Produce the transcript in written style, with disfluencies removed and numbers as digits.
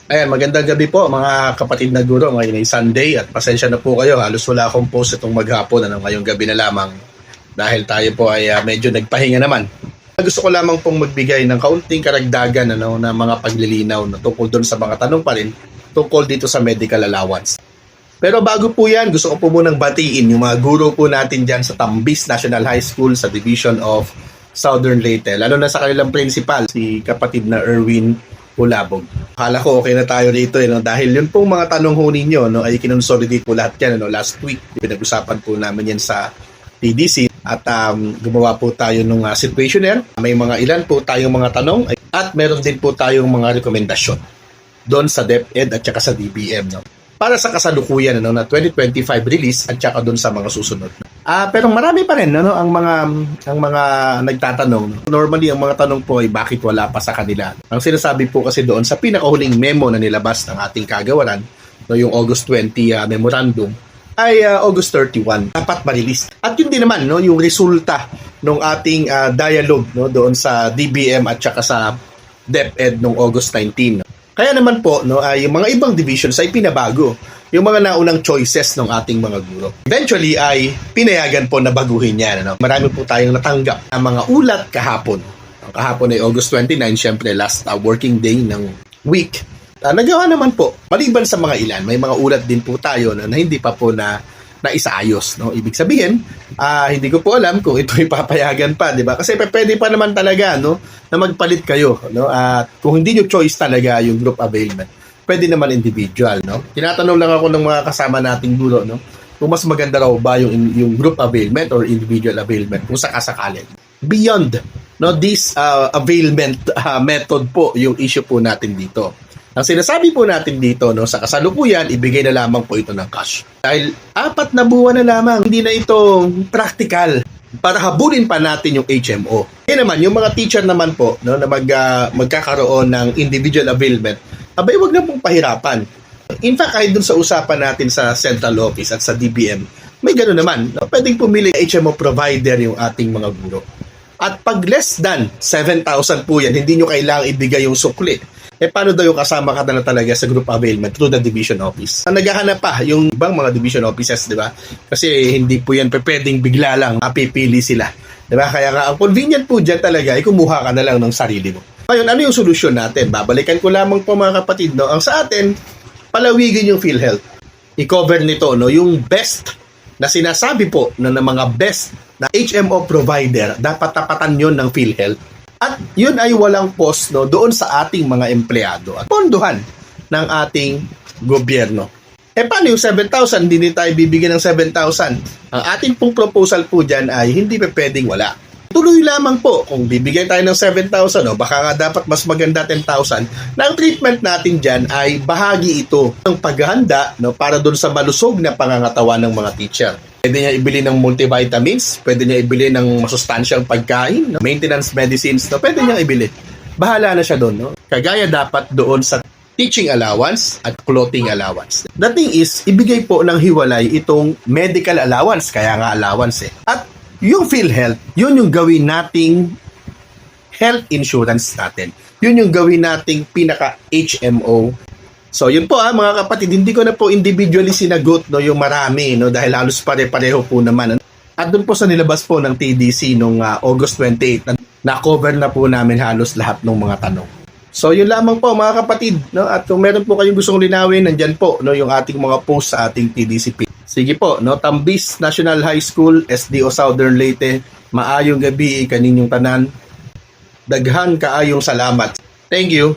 Ayan, magandang gabi po mga kapatid na guro. Ngayon ay Sunday at pasensya na po kayo. Halos wala akong post itong maghapon ngayong gabi na lamang dahil tayo po ay medyo nagpahinga naman. Gusto ko lamang pong magbigay ng kaunting karagdagan na mga paglilinaw na tungkol doon sa mga tanong pa rin tungkol dito sa medical allowance. Pero bago po yan, gusto ko po munang batiin yung mga guro po natin dyan sa Tambis National High School sa Division of Southern Leyte. Lalo na sa kanilang principal, si kapatid na Erwin Ulabog. Akala ko okay na tayo rito dahil yun pong mga tanong ho ninyo ay kinonsolidate po lahat yan last week. Pinag-usapan po namin yan sa TDC at gumawa po tayo ng situationnaire. May mga ilan po tayong mga tanong at meron din po tayong mga rekomendasyon doon sa DepEd at saka sa DBM para sa kasalukuyan na 2025 release at saka doon sa mga susunod. Pero marami pa rin ang mga nagtatanong. Normally ang mga tanong po ay bakit wala pa sa kanila. Ang sinasabi po kasi doon sa pinakahuling memo na nilabas ng ating kagawaran, yung August 20 memorandum, ay August 31 dapat ma-release. At yun din naman yung resulta ng ating dialogue doon sa DBM at saka sa DepEd noong August 19. Kaya naman po, yung mga ibang divisions ay pinabago yung mga naunang choices ng ating mga guro. Eventually ay pinayagan po na baguhin yan. Marami po tayong natanggap ng mga ulat kahapon. Kahapon ay August 29, syempre last working day ng week. Nagawa naman po, maliban sa mga ilan, may mga ulat din po tayo na hindi pa po na isaayos. Ibig sabihin, hindi ko po alam kung ito ipapayagan pa, di ba? Kasi pwede pa naman talaga na magpalit kayo. At kung hindi nyo choice talaga yung group availment, pwede naman individual. Tinatanong lang ako ng mga kasama nating guro, kung mas maganda raw ba yung group availment or individual availment kung sakasakali. Beyond this availment method po yung issue po natin dito. Ang sinasabi po natin dito sa kasalukuyan, ibigay na lamang po ito ng cash. Dahil 4 na buwan na lamang, hindi na ito practical para habulin pa natin yung HMO. Kaya naman, yung mga teacher naman po na magkakaroon ng individual availment, abay wag na pong pahirapan. In fact, kahit dun sa usapan natin sa central office at sa DBM, may gano'n naman. Pwedeng pumili HMO provider yung ating mga guro. At pag less than 7,000 po yan, hindi nyo kailangang ibigay yung sukli. Paano daw yung kasama ka na talaga sa group availment through the division office? Naghahanap pa yung ibang mga division offices, di ba? Kasi hindi po yan pwedeng bigla lang mapipili sila. Di ba? Kaya nga, ang convenient po dyan talaga ay kumuha ka na lang ng sarili mo. Ngayon, ano yung solusyon natin? Babalikan ko lamang po mga kapatid, ang sa atin, palawigin yung PhilHealth. I-cover nito, yung best na sinasabi po ng mga best na HMO provider, dapat tapatan yon ng PhilHealth. At yun ay walang post doon sa ating mga empleyado at pondohan ng ating gobyerno. Paano yung 7,000? Hindi tayo bibigyan ng 7,000. Ang ating pong proposal po dyan ay hindi pa pwedeng wala. Tuloy lamang po kung bibigyan tayo ng 7,000 baka nga dapat mas maganda 10,000 na ang treatment natin dyan ay bahagi ito ng paghahanda para doon sa malusog na pangangatawan ng mga teacher. Pwede niya ibili ng multivitamins, pwede niya ibili ng masustansyang pagkain, maintenance medicines, pwede niya ibili. Bahala na siya doon. Kagaya dapat doon sa teaching allowance at clothing allowance. The thing is, ibigay po ng hiwalay itong medical allowance, kaya nga allowance At yung PhilHealth, yun yung gawin nating health insurance natin. Yun yung gawin nating pinaka-HMO. So yun po mga kapatid, hindi ko na po individually sinagot yung marami dahil halos pare-pareho po naman. At doon po sa nilabas po ng TDC nung August 28 na-cover na po namin halos lahat ng mga tanong. So yun lamang po mga kapatid, at kung meron po kayong gustong linawin, nandyan po yung ating mga post sa ating TDC page. Sige po, Tambis National High School, SDO Southern Leyte, maayong gabi kaninyong tanan. Daghan kaayong salamat. Thank you.